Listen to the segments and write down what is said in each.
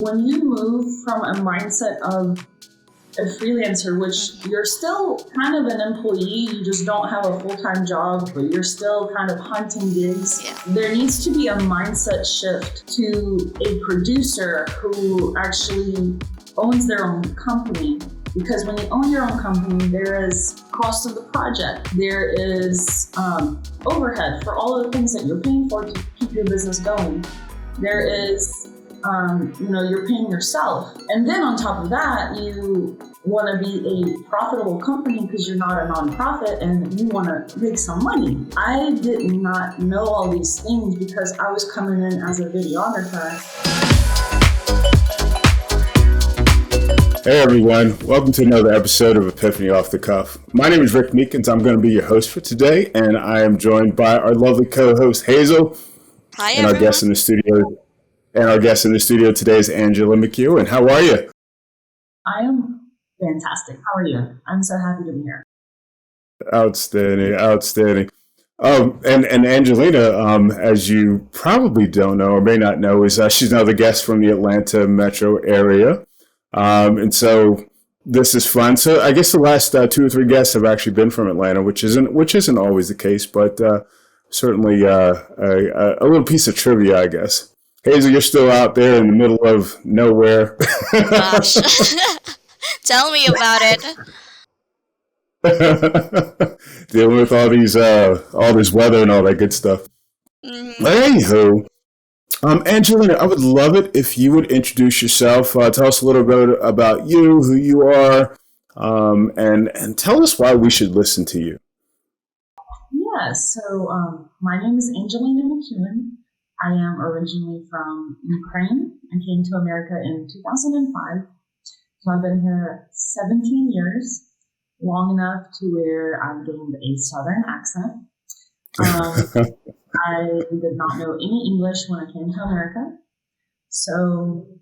When you move from a mindset of a freelancer, which you're still kind of an employee, you just don't have a full-time job, but you're still kind of hunting gigs. Yeah. There needs to be a mindset shift to a producer who actually owns their own company. Because when you own your own company, there is cost of the project. There is overhead for all of the things that you're paying for to keep your business going. There is you're paying yourself. And then on top of that, you want to be a profitable company because you're not a nonprofit and you want to make some money. I did not know all these things because I was coming in as a videographer. Hey everyone, welcome to another episode of Epiphany Off the Cuff. My name is Rick Meekins. I'm going to be your host for today, and I am joined by our lovely co-host Hazel. Hi, and everyone. Our guest in the studio today is Angelina McEwen. How are you? I am fantastic. How are you? I'm so happy to be here. Outstanding. And Angelina, as you probably don't know or may not know, is she's another guest from the Atlanta metro area. And so this is fun. So I guess the last 2 or 3 guests have actually been from Atlanta, which isn't always the case, but certainly a little piece of trivia, I guess. Hazel, you're still out there in the middle of nowhere. Gosh, tell me about it. Dealing with all this weather and all that good stuff. Mm-hmm. Anywho. Angelina, I would love it if you would introduce yourself. Tell us a little bit about you, who you are, and tell us why we should listen to you. Yeah, so my name is Angelina McEwen. I am originally from Ukraine and came to America in 2005. So I've been here 17 years, long enough to where I've gained a Southern accent. I did not know any English when I came to America. So,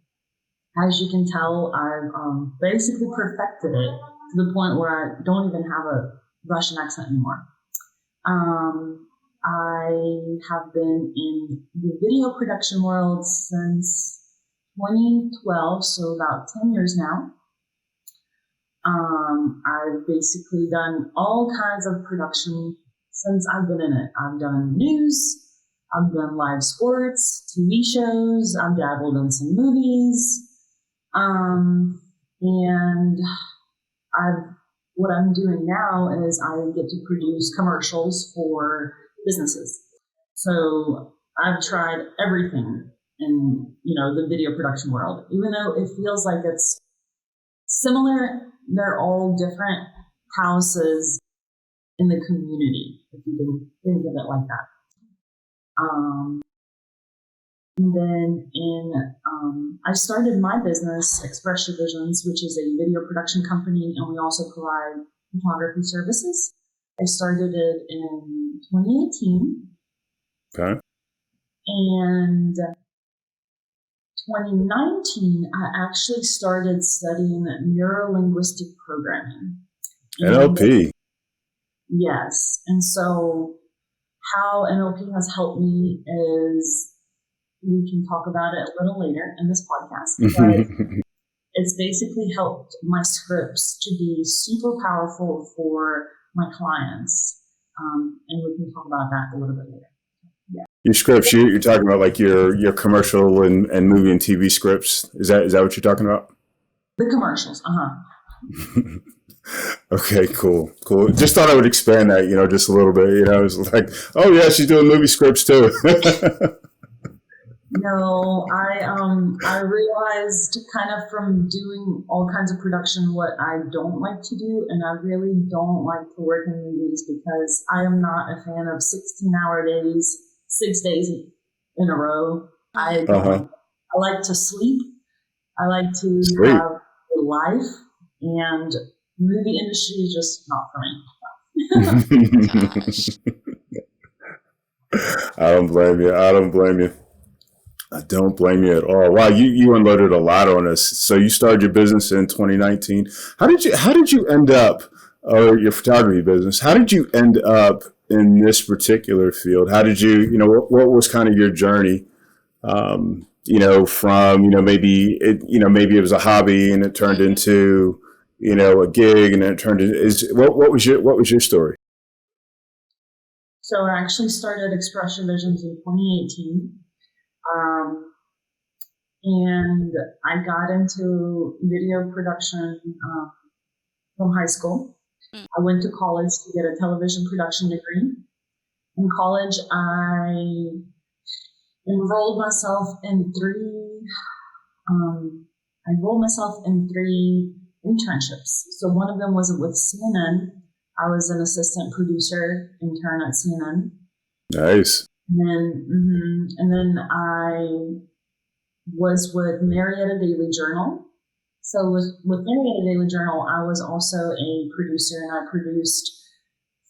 as you can tell, I've basically perfected it to the point where I don't even have a Russian accent anymore. I have been in the video production world since 2012, so about 10 years now. I've basically done all kinds of production since I've been in it. I've done news, I've done live sports, TV shows, I've dabbled in some movies, and what I'm doing now is I get to produce commercials for businesses. So I've tried everything in, the video production world. Even though it feels like it's similar, they're all different houses in the community, if you can think of it like that. And then I started my business, Express Your Visions, which is a video production company, and we also provide photography services. I started it in 2018. Okay. And 2019, I actually started studying Neuro-Linguistic Programming. NLP. Yes. And so how NLP has helped me is, we can talk about it a little later in this podcast, but it's basically helped my scripts to be super powerful for my clients. And we can talk about that a little bit later. Yeah. Your scripts, you're talking about like your commercial and movie and TV scripts. Is that what you're talking about? The commercials. Uh-huh. Okay, cool. Just thought I would expand that, just a little bit. It was like, oh yeah, she's doing movie scripts too. No, I realized kind of from doing all kinds of production what I don't like to do, and I really don't like to work in movies because I am not a fan of 16-hour days, 6 days in a row. I like to sleep. I like to have a life, and movie industry is just not for me. Gosh. I don't blame you. I don't blame you at all. Wow, you unloaded a lot on us. So you started your business in 2019. How did you end up, or your photography business? How did you end up in this particular field? How did you, what was kind of your journey from, maybe it was a hobby and it turned into, a gig, and then it turned into, what was your story? So I actually started Expression Visions in 2018. And I got into video production from high school. I went to college to get a television production degree. In college, I enrolled myself in three internships. So one of them was with CNN. I was an assistant producer intern at CNN. Nice. And then I was with Marietta Daily Journal. So with Marietta Daily Journal, I was also a producer, and I produced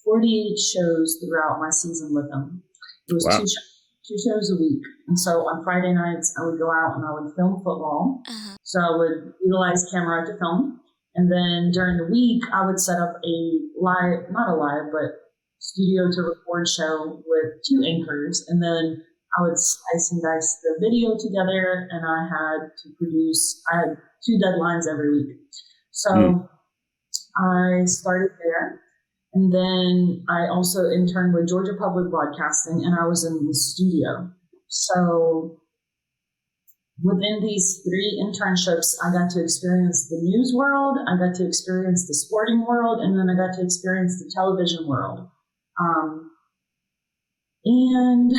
48 shows throughout my season with them. It was Wow. two shows a week. And so on Friday nights, I would go out and I would film football. So I would utilize camera to film. And then during the week, I would set up but studio to record show with two anchors. And then I would slice and dice the video together, and I had 2 deadlines every week. So I started there. And then I also interned with Georgia Public Broadcasting, and I was in the studio. So within these 3 internships, I got to experience the news world, I got to experience the sporting world, and then I got to experience the television world. And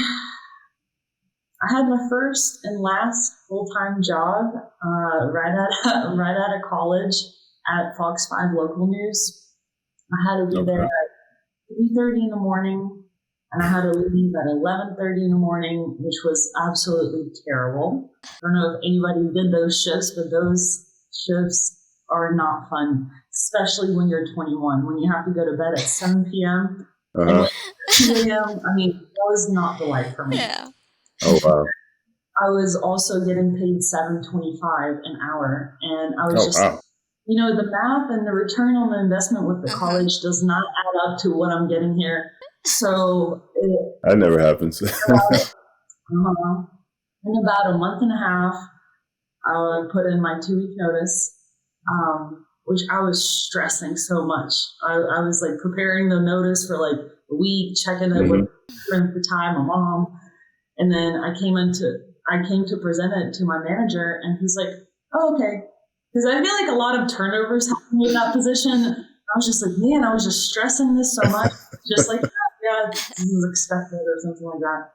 I had my first and last full-time job right out of college at Fox 5 Local News. I had to be there at 3:30 in the morning, and I had to leave at 11:30 in the morning, which was absolutely terrible. I don't know if anybody did those shifts, but those shifts are not fun, especially when you're 21, when you have to go to bed at 7 p.m. And 2 a.m. I mean, that was not the life for me. Yeah. Oh, wow. I was also getting paid $7.25 an hour, and I was wow. The math and the return on the investment with the college does not add up to what I'm getting here. So that never happens. In about a month and a half, I put in my 2-week notice, which I was stressing so much. I was like preparing the notice for like a week, checking it with the time, my mom, and then I came to present it to my manager, and he's like, "Oh, okay." Because I feel like a lot of turnovers happen in that position. I was just like, man, I was just stressing this so much. Just like, yeah, this is expected or something like that.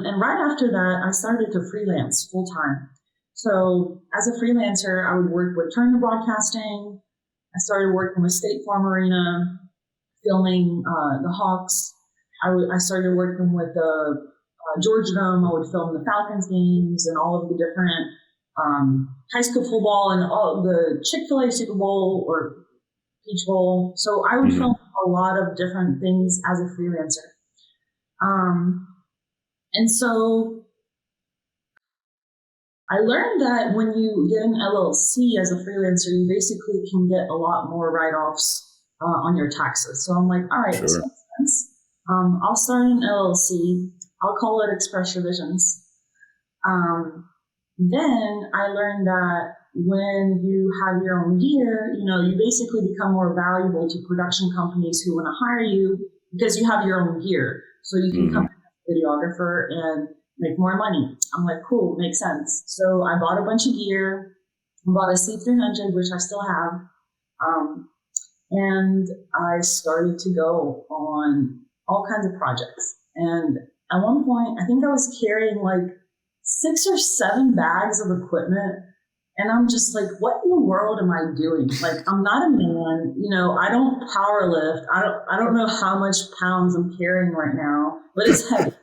And right after that, I started to freelance full time. So as a freelancer, I would work with Turner Broadcasting. I started working with State Farm Arena, filming the Hawks. I started working with the Georgia Dome. I would film the Falcons games and all of the different high school football and all the Chick-fil-A Super Bowl or Peach Bowl. So I would film a lot of different things as a freelancer. And so I learned that when you get an LLC as a freelancer, you basically can get a lot more write-offs on your taxes. So I'm like, all right, this makes sense. I'll start an LLC. I'll call it Expression Visions. Then I learned that when you have your own gear, you basically become more valuable to production companies who want to hire you because you have your own gear. So you can become a videographer and make more money. I'm like, cool, makes sense. So I bought a bunch of gear. I bought a C300, which I still have. And I started to go on all kinds of projects. And at one point, I think I was carrying like 6 or 7 bags of equipment. And I'm just like, what in the world am I doing? Like, I'm not a man, I don't power lift. I don't know how much pounds I'm carrying right now, but it's heavy.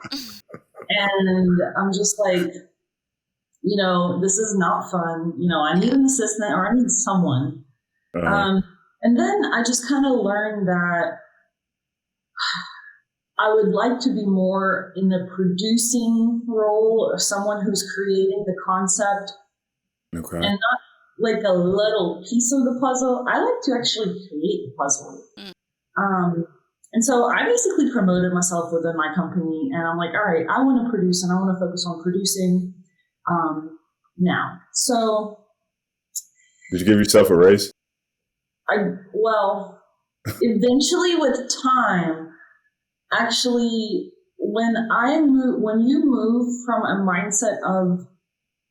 And I'm just like, this is not fun. I need an assistant or I need someone. And then I just kind of learned that I would like to be more in the producing role of someone who's creating the concept and not like a little piece of the puzzle. I like to actually create the puzzle. And so I basically promoted myself within my company, and I'm like, all right, I want to produce and I want to focus on producing. now. So Did you give yourself a raise? Eventually with time, actually, when you move from a mindset of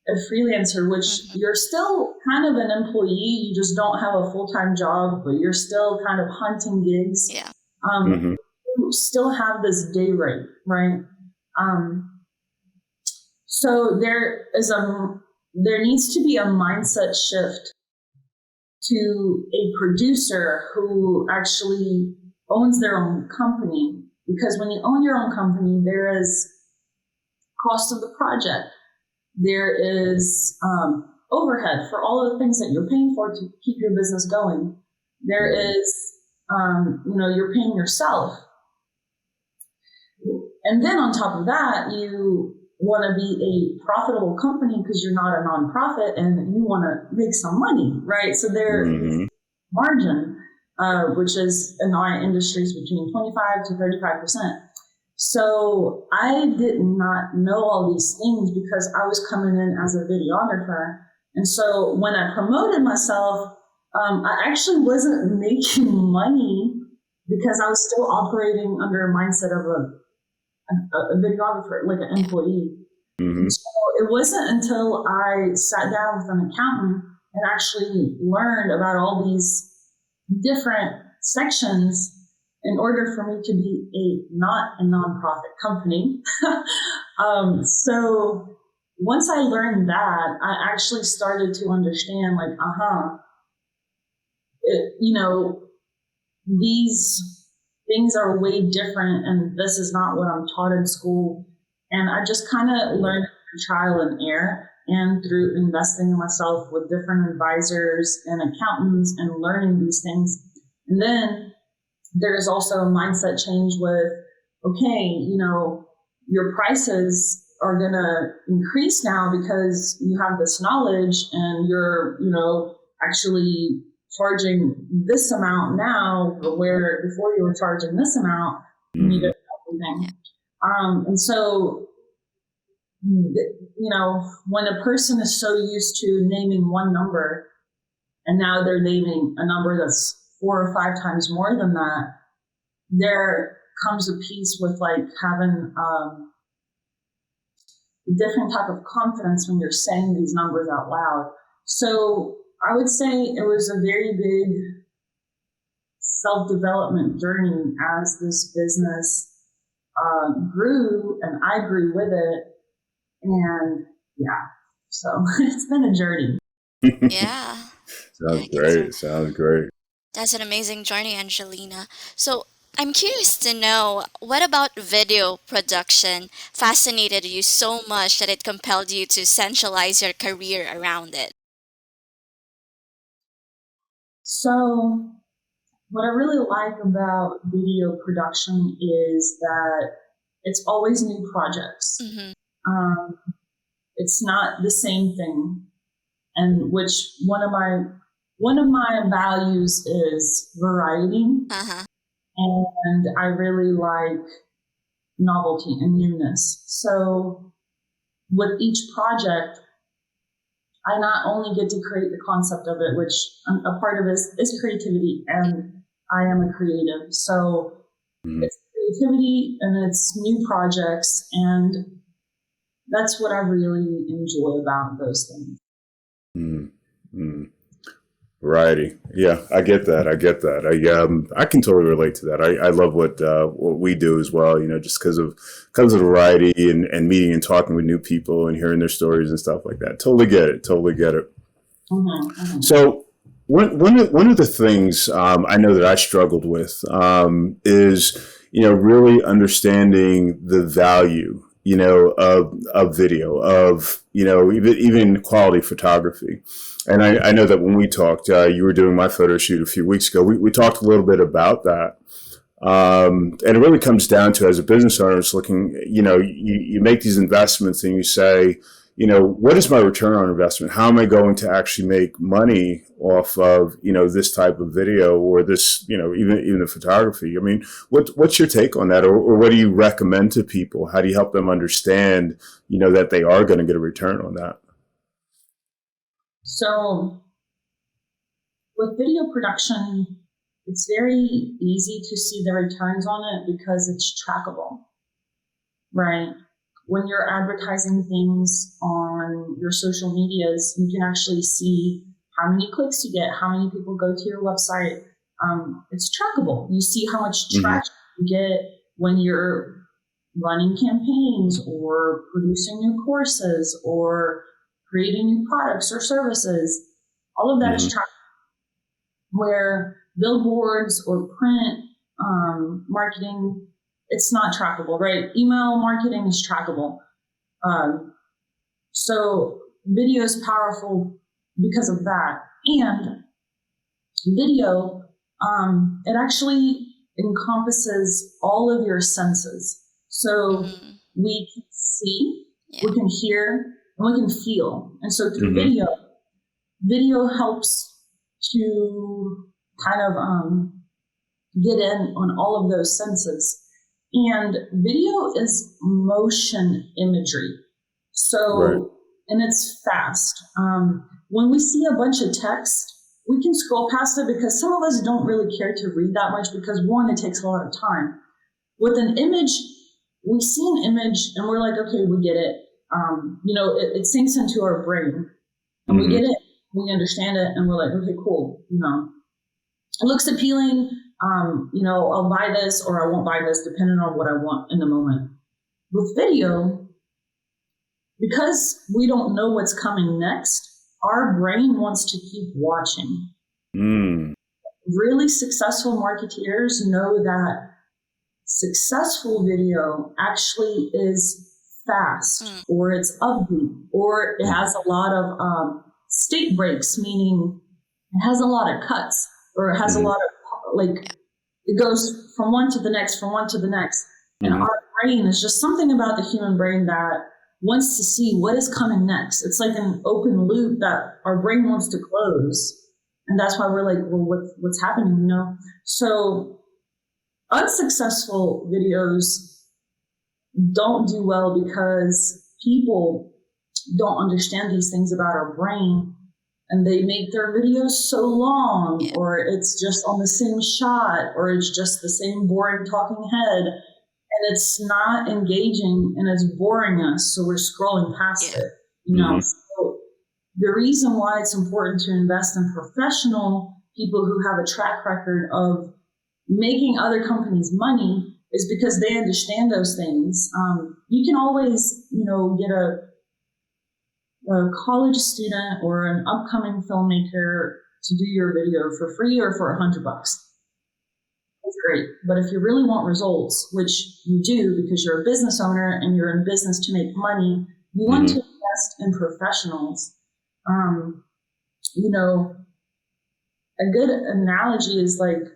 a freelancer, which you're still kind of an employee, you just don't have a full-time job, but you're still kind of hunting gigs. Yeah. You still have this day rate, right? So there needs to be a mindset shift to a producer who actually owns their own company, because when you own your own company, there is cost of the project. There is overhead for all of the things that you're paying for to keep your business going. There is, you're paying yourself. And then on top of that, you want to be a profitable company because you're not a nonprofit and you want to make some money, right? So there is margin, which is in our industries between 25 to 35%. So I did not know all these things because I was coming in as a videographer. And so when I promoted myself, I actually wasn't making money because I was still operating under a mindset of a videographer, like an employee. So it wasn't until I sat down with an accountant and actually learned about all these different sections in order for me to be not a nonprofit company. So once I learned that, I actually started to understand, like, these things are way different, and this is not what I'm taught in school. And I just kind of learned through trial and error and through investing in myself with different advisors and accountants and learning these things. And then there's also a mindset change with, okay, your prices are going to increase now because you have this knowledge and you're, actually charging this amount now, where before you were charging this amount, you needed everything. And so, when a person is so used to naming one number and now they're naming a number that's 4 or 5 times more than that, there comes a piece with like having a different type of confidence when you're saying these numbers out loud. So I would say it was a very big self-development journey as this business grew, and I grew with it. And so it's been a journey. Yeah. Sounds great. Sounds great. That's an amazing journey, Angelina. So I'm curious to know, what about video production fascinated you so much that it compelled you to centralize your career around it? So what I really like about video production is that it's always new projects. It's not the same thing, and which one of my values is variety. And I really like novelty and newness. So with each project, I not only get to create the concept of it, which a part of it is creativity, and I am a creative. So it's creativity and it's new projects, and that's what I really enjoy about those things. Variety. Yeah, I get that. I can totally relate to that. I love what we do as well, just because of variety and meeting and talking with new people and hearing their stories and stuff like that. Totally get it. So one of the things I know that I struggled with is really understanding the value of video, of even quality photography. And I know that when we talked, you were doing my photo shoot a few weeks ago. We talked a little bit about that. And it really comes down to, as a business owner, it's looking, you make these investments and you say, what is my return on investment? How am I going to actually make money off of, this type of video or this, even the photography? I mean, what's your take on that? Or what do you recommend to people? How do you help them understand, that they are going to get a return on that? So with video production, it's very easy to see the returns on it because it's trackable, right? When you're advertising things on your social medias, you can actually see how many clicks you get, how many people go to your website. It's trackable. You see how much traction you get when you're running campaigns or producing new courses or creating new products or services. All of that is trackable. Where billboards or print marketing, it's not trackable, right? Email marketing is trackable. So video is powerful because of that. And video, it actually encompasses all of your senses. So we can see, we can hear, and we can feel. And so through video helps to kind of get in on all of those senses. And video is motion imagery. So, and it's fast. When we see a bunch of text, we can scroll past it because some of us don't really care to read that much because, one, it takes a lot of time. With an image, we see an image and we're like, okay, we get it. It sinks into our brain and we get it. We understand it and we're like, okay, cool. It looks appealing. I'll buy this or I won't buy this depending on what I want in the moment. With video, because we don't know what's coming next, our brain wants to keep watching. Really successful marketeers know that successful video actually is fast or it's upbeat or it has a lot of state breaks, meaning it has a lot of cuts or it has a lot of it goes from one to the next, from one to the next. And our brain is just something about the human brain that wants to see what is coming next. It's like an open loop that our brain wants to close. And that's why we're like, well, what's happening, So unsuccessful videos don't do well because people don't understand these things about our brain. And they make their videos so long, or it's just on the same shot, or it's just the same boring talking head. And it's not engaging and it's boring us. So we're scrolling past it, So the reason why it's important to invest in professional people who have a track record of making other companies money is because they understand those things. You can always, get a college student or an upcoming filmmaker to do your video for free or for $100. That's great. But if you really want results, which you do because you're a business owner and you're in business to make money, you want to invest in professionals. A good analogy is like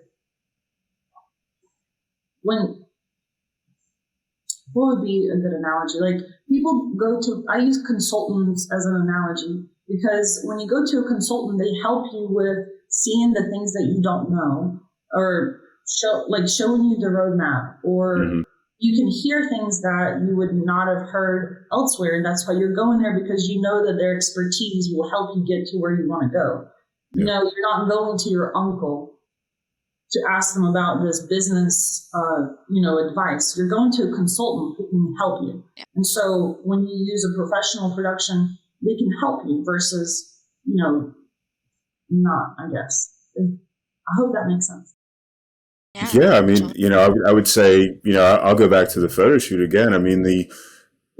what would be a good analogy? Like people I use consultants as an analogy because when you go to a consultant, they help you with seeing the things that you don't know or showing you the roadmap or you can hear things that you would not have heard elsewhere. And that's why you're going there because you know that their expertise will help you get to where you want to go. You're not going to your uncle to ask them about this business, advice. You're going to a consultant who can help you. And so when you use a professional production, they can help you versus, not, I guess. I hope that makes sense. Yeah, I mean, I would say, I'll go back to the photo shoot again. I mean,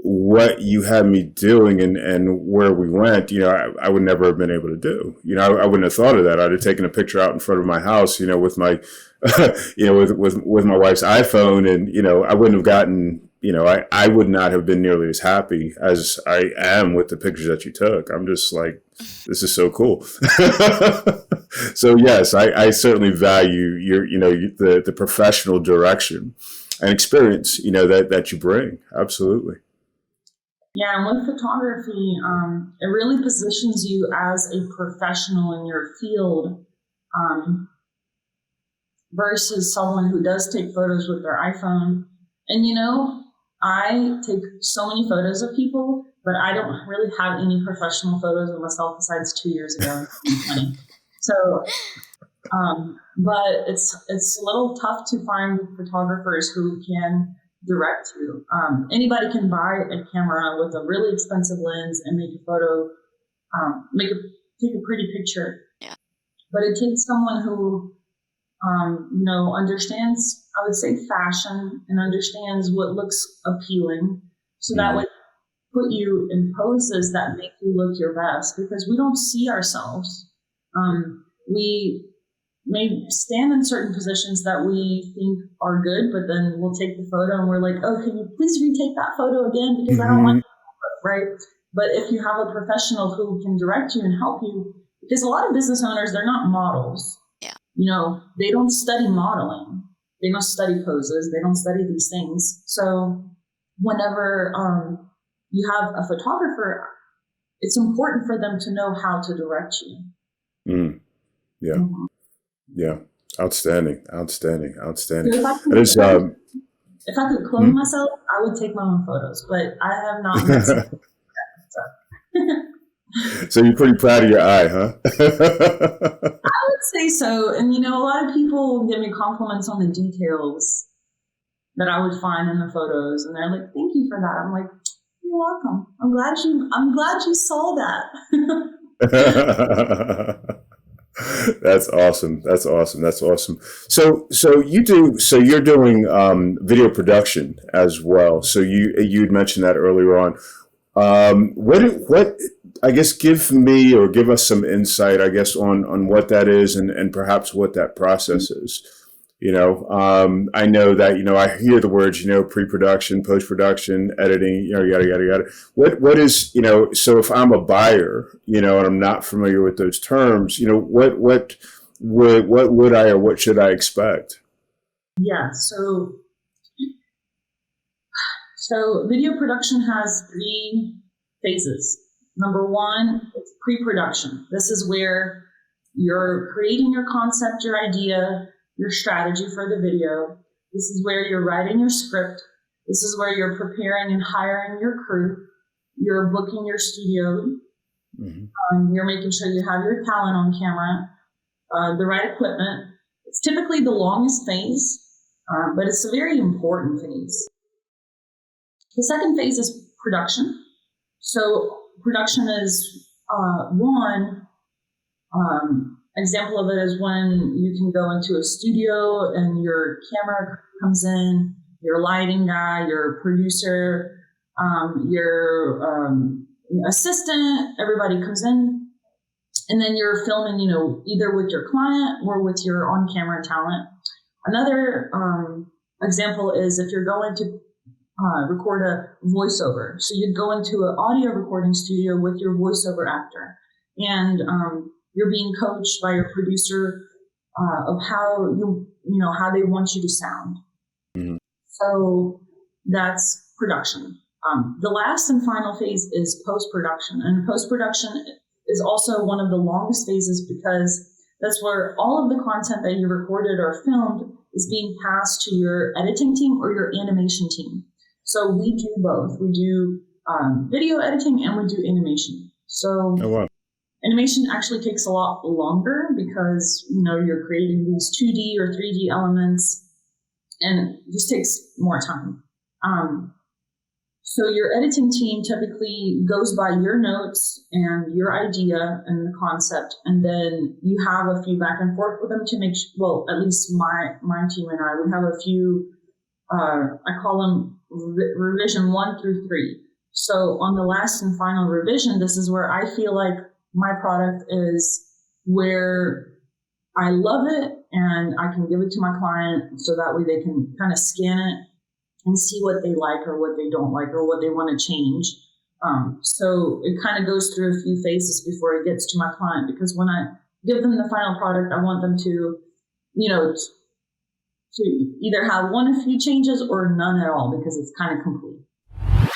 what you had me doing and where we went, I would never have been able to do. I wouldn't have thought of that. I'd have taken a picture out in front of my house, with my, with my wife's iPhone, and I wouldn't have gotten, I would not have been nearly as happy as I am with the pictures that you took. I'm just like, this is so cool. So yes, I certainly value the professional direction and experience, that you bring. Absolutely. Yeah, and with photography, it really positions you as a professional in your field, versus someone who does take photos with their iPhone. And I take so many photos of people, but I don't really have any professional photos of myself besides 2 years ago in 2020. So, but it's a little tough to find photographers who can direct you. Anybody can buy a camera with a really expensive lens and make a photo, take a pretty picture. Yeah. But it takes someone who understands, I would say, fashion and understands what looks appealing. So that would put you in poses that make you look your best, because we don't see ourselves. We may stand in certain positions that we think are good, but then we'll take the photo and we're like, oh, can you please retake that photo again? Because I don't like it, right? But if you have a professional who can direct you and help you, because a lot of business owners, they're not models. They don't study modeling. They don't study poses. They don't study these things. So whenever you have a photographer, it's important for them to know how to direct you. Yeah. Mm-hmm. Yeah. Outstanding. So if I could clone myself, I would take my own photos, but I have not met someone like that, So you're pretty proud of your eye, huh? I would say so. And, a lot of people give me compliments on the details that I would find in the photos. And they're like, thank you for that. I'm like, you're welcome. I'm glad you saw that. That's awesome. So you're doing video production as well. So you'd mentioned that earlier on. What I guess give us some insight, I guess, on what that is and perhaps what that process is. I know that, I hear the words, pre-production, post-production, editing, yada, yada, yada. What is, so if I'm a buyer, and I'm not familiar with those terms, what would I or what should I expect? Yeah. So video production has 3 phases. Number 1 is pre-production. This is where you're creating your concept, your idea, your strategy for the video. This is where you're writing your script. This is where you're preparing and hiring your crew. You're booking your studio. Mm-hmm. You're making sure you have your talent on camera, the right equipment. It's typically the longest phase, but it's a very important phase. The second phase is production. So production is one example of it is when you can go into a studio and your camera comes in, your lighting guy, your producer, your assistant, everybody comes in, and then you're filming, either with your client or with your on-camera talent. Another example is if you're going to record a voiceover. So you'd go into an audio recording studio with your voiceover actor, and you're being coached by your producer of how how they want you to sound. Mm-hmm. So that's production. The last and final phase is post-production, and post-production is also one of the longest phases because that's where all of the content that you recorded or filmed is being passed to your editing team or your animation team. So we do both. We do video editing and we do animation. So animation actually takes a lot longer because, you're creating these 2D or 3D elements, and it just takes more time. So your editing team typically goes by your notes and your idea and the concept, and then you have a few back and forth with them to make at least my team and I, we have a few, I call them revision 1 through 3. So on the last and final revision, this is where I feel like my product is where I love it and I can give it to my client so that way they can kind of scan it and see what they like or what they don't like or what they want to change. So it kind of goes through a few phases before it gets to my client, because when I give them the final product, I want them to, to either have one or few changes or none at all, because it's kind of complete.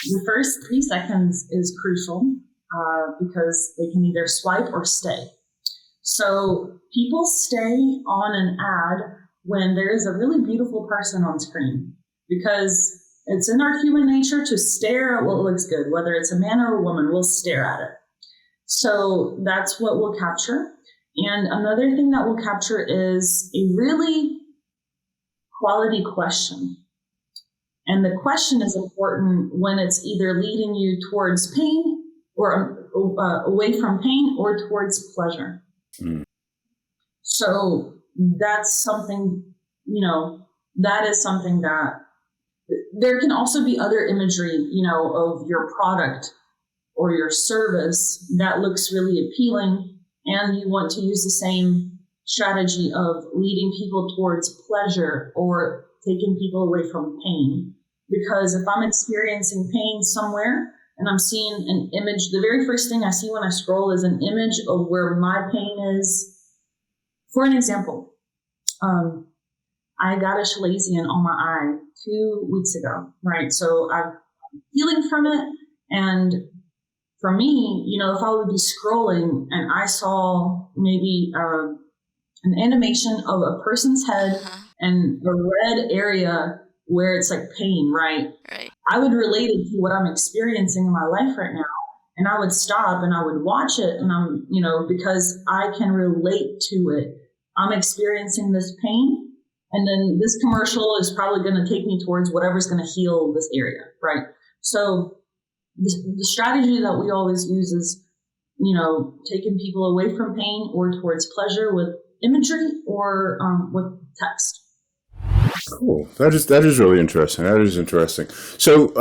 The first 3 seconds is crucial because they can either swipe or stay. So people stay on an ad when there is a really beautiful person on screen, because it's in our human nature to stare at what looks good, whether it's a man or a woman, we'll stare at it. So that's what we'll capture. And another thing that we'll capture is a really quality question. And the question is important when it's either leading you towards pain or away from pain or towards pleasure. Mm. So that's something, that is something that there can also be other imagery, of your product or your service that looks really appealing, and you want to use the same strategy of leading people towards pleasure or taking people away from pain. Because if I'm experiencing pain somewhere and I'm seeing an image, the very first thing I see when I scroll is an image of where my pain is. For an example, I got a chalazion on my eye 2 weeks ago, right? So I'm healing from it. And for me, if I would be scrolling and I saw maybe an animation of a person's head and a red area where it's like pain, right? I would relate it to what I'm experiencing in my life right now. And I would stop and I would watch it, and because I can relate to it. I'm experiencing this pain, and then this commercial is probably going to take me towards whatever's going to heal this area, right? So the strategy that we always use is, taking people away from pain or towards pleasure with imagery or with text. Cool. That is really interesting. That is interesting. So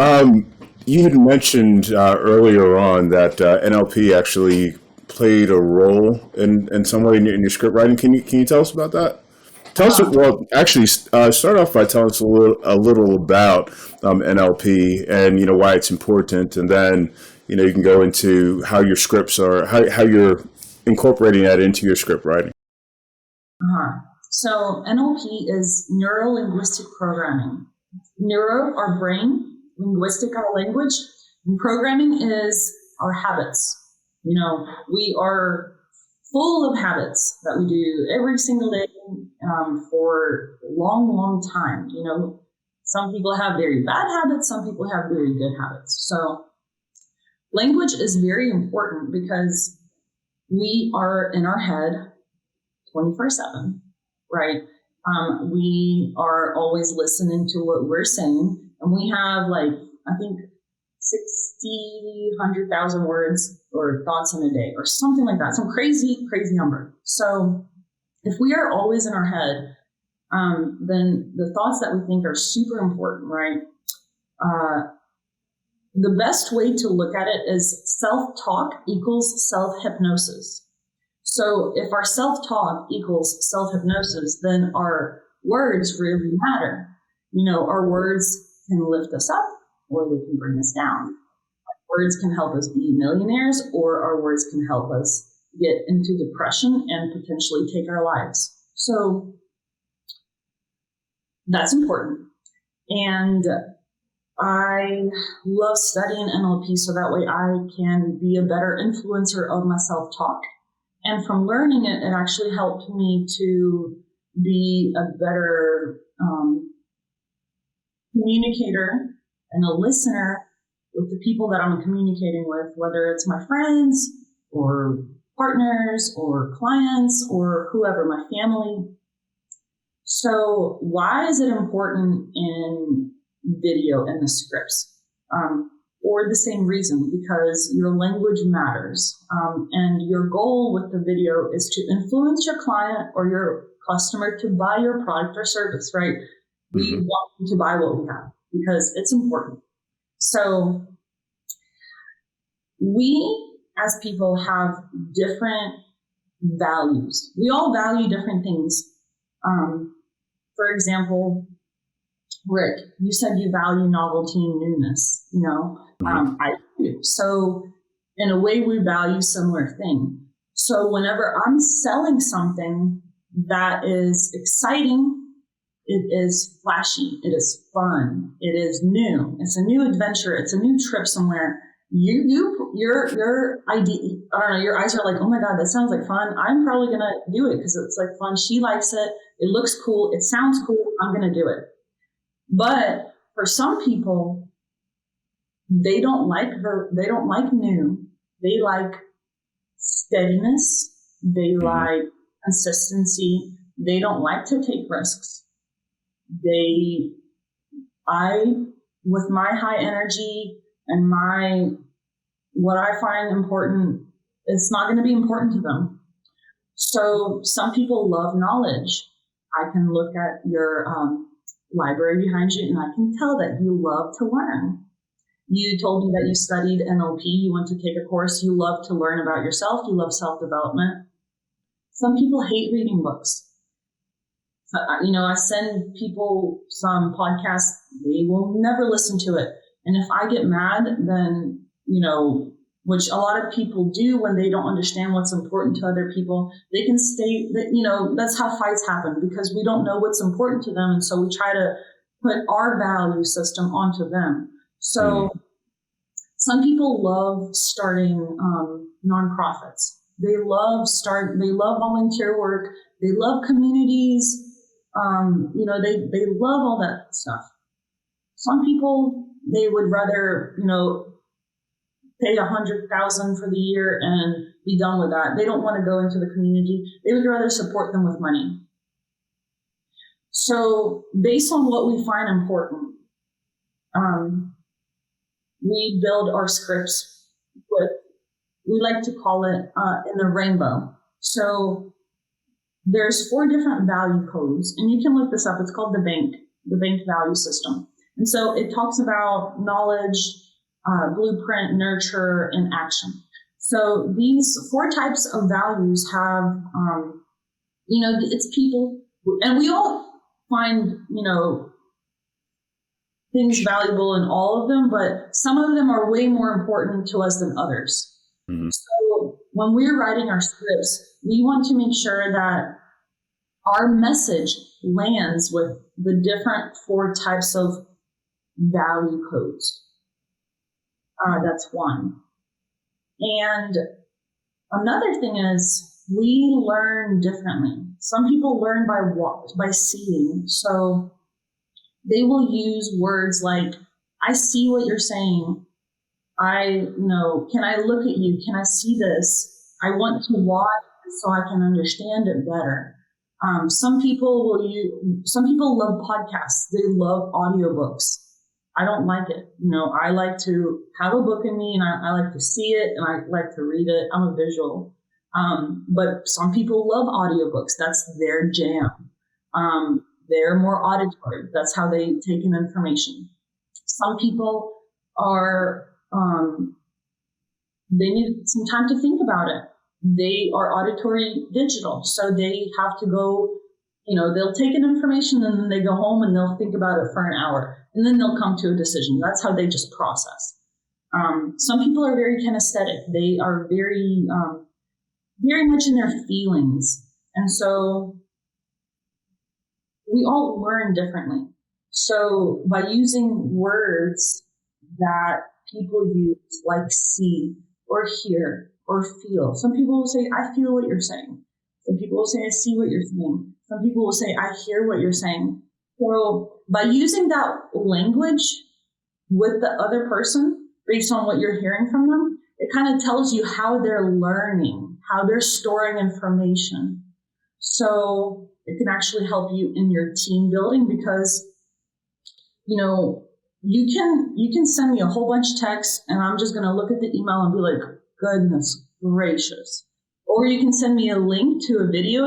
you had mentioned earlier on that NLP actually played a role in some way in your script writing. Can you tell us about that? Tell us. Well, actually, start off by telling us a little about NLP and why it's important, and then you can go into how your scripts are, how you're incorporating that into your script writing. So NLP is Neuro-Linguistic Programming. Neuro, our brain, linguistic, our language, and programming is our habits. We are full of habits that we do every single day for a long, long time. Some people have very bad habits, some people have very good habits. So language is very important because we are in our head 24/7. Right. We are always listening to what we're saying. And we have I think 100,000 words or thoughts in a day or something like that. Some crazy, crazy number. So if we are always in our head, then the thoughts that we think are super important, right? The best way to look at it is self-talk equals self-hypnosis. So if our self-talk equals self-hypnosis, then our words really matter. Our words can lift us up or they can bring us down. Our words can help us be millionaires, or our words can help us get into depression and potentially take our lives. So that's important. And I love studying NLP so that way I can be a better influencer of my self-talk. And from learning it, it actually helped me to be a better communicator and a listener with the people that I'm communicating with, whether it's my friends or partners or clients or whoever, my family. So why is it important in video and the scripts? For the same reason, because your language matters. And your goal with the video is to influence your client or your customer to buy your product or service, right? Mm-hmm. We want them to buy what we have because it's important. So we as people have different values. We all value different things. For example, Rick, you said you value novelty and newness, I do. So in a way, we value similar things. So whenever I'm selling something that is exciting, It is flashy. It is fun. It is new. It's a new adventure. It's a new trip somewhere. Your idea, I don't know, your eyes are like, oh my God, that sounds like fun. I'm probably going to do it because it's like fun. She likes it. It looks cool. It sounds cool. I'm going to do it. But for some people, they don't like new. They like steadiness. They like consistency. They don't like to take risks. With my high energy and what I find important, it's not going to be important to them. So some people love knowledge. I can look at your library behind you and I can tell that you love to learn. You told me that you studied NLP. You went to take a course. You love to learn about yourself. You love self-development. Some people hate reading books. I send people some podcasts. They will never listen to it. And if I get mad, then, which a lot of people do when they don't understand what's important to other people, they can stay, that's how fights happen because we don't know what's important to them. And so we try to put our value system onto them. So some people love starting nonprofits. They love volunteer work. They love communities. They love all that stuff. Some people, they would rather, pay $100,000 for the year and be done with that. They don't want to go into the community. They would rather support them with money. So based on what we find important, we build our scripts we like to call it in the rainbow. So there's 4 different value codes, and you can look this up. It's called the banked value system. And so it talks about knowledge, blueprint, nurture, and action. So these 4 types of values have, it's people, and we all find, things valuable in all of them, but some of them are way more important to us than others. Mm-hmm. So when we're writing our scripts, we want to make sure that our message lands with the different 4 types of value codes. That's one. And another thing is we learn differently. Some people learn by seeing. So they will use words like, I see what you're saying. Can I look at you? Can I see this? I want to watch so I can understand it better. Some people love podcasts. They love audiobooks. I don't like it. I like to have a book in me and I like to see it and I like to read it. I'm a visual. But some people love audiobooks. That's their jam. They're more auditory. That's how they take in information. Some people are, they need some time to think about it. They are auditory digital. So they have to go, they'll take in information and then they go home and they'll think about it for an hour and then they'll come to a decision. That's how they just process. Some people are very kinesthetic. They are very, very much in their feelings. And so we all learn differently. So by using words that people use like see or hear or feel, some people will say, I feel what you're saying. Some people will say, I see what you're saying. Some people will say, I hear what you're saying. So by using that language with the other person, based on what you're hearing from them, it kind of tells you how they're learning, how they're storing information. So it can actually help you in your team building because, you can send me a whole bunch of texts and I'm just going to look at the email and be like, goodness gracious. Or you can send me a link to a video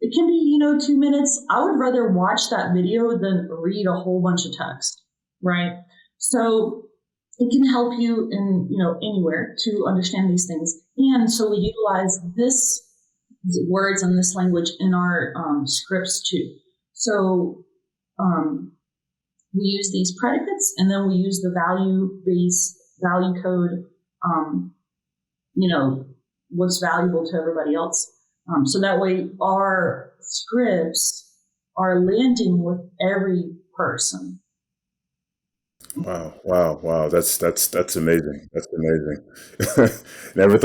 it can be, 2 minutes. I would rather watch that video than read a whole bunch of text, right? So it can help you in, anywhere to understand these things. And so we utilize these words and this language in our scripts too. So we use these predicates and then we use the value code, what's valuable to everybody else. So that way our scripts are landing with every person. Wow. That's amazing. That's amazing. Never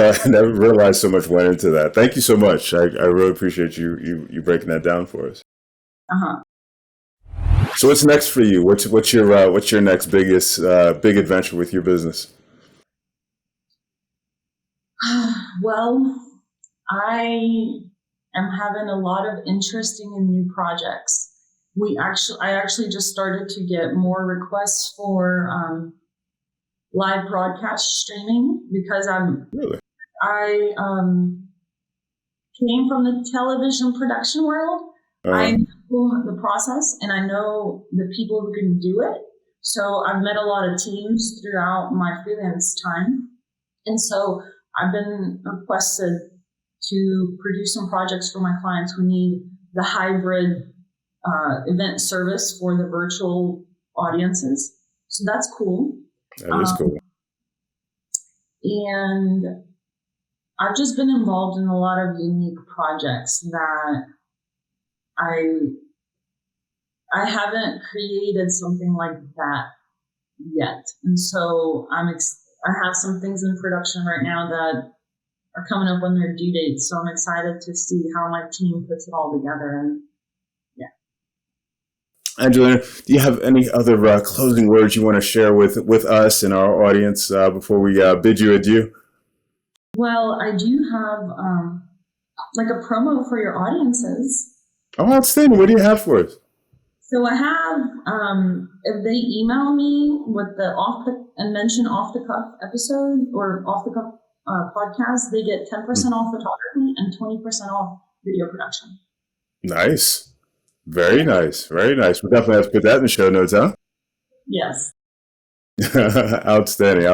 realized so much went into that. Thank you so much. I really appreciate you breaking that down for us. Uh-huh. So what's next for you? What's your next biggest big adventure with your business? Well, I am having a lot of interesting and new projects. I actually just started to get more requests for live broadcast streaming because Really? I came from the television production world. I know the process and I know the people who can do it. So I've met a lot of teams throughout my freelance time. And so I've been requested to produce some projects for my clients who need the hybrid event service for the virtual audiences. So that's cool. That is cool. And I've just been involved in a lot of unique projects that I haven't created something like that yet. And so I have some things in production right now that are coming up on their due dates. So I'm excited to see how my team puts it all together. And Angelina, do you have any other closing words you want to share with us and our audience before we bid you adieu? Well, I do have like a promo for your audiences. Oh, outstanding. What do you have for us? So I have, if they email me with the mention off the cuff episode or off the cuff podcast, they get 10% off photography and 20% off video production. Nice. Very nice. Very nice. We'll definitely have to put that in the show notes, huh? Yes. Outstanding.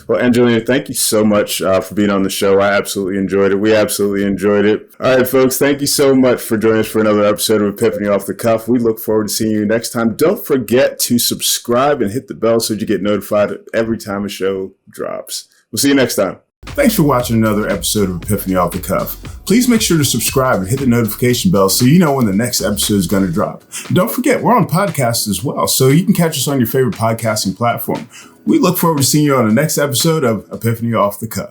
Well, Angelina, thank you so much for being on the show. I absolutely enjoyed it. We absolutely enjoyed it. All right, folks, thank you so much for joining us for another episode of Epiphany Off the Cuff. We look forward to seeing you next time. Don't forget to subscribe and hit the bell so you get notified every time a show drops. We'll see you next time. Thanks for watching another episode of Epiphany Off the Cuff. Please make sure to subscribe and hit the notification bell so you know when the next episode is going to drop. And don't forget, we're on podcasts as well, so you can catch us on your favorite podcasting platform. We look forward to seeing you on the next episode of Epiphany Off the Cuff.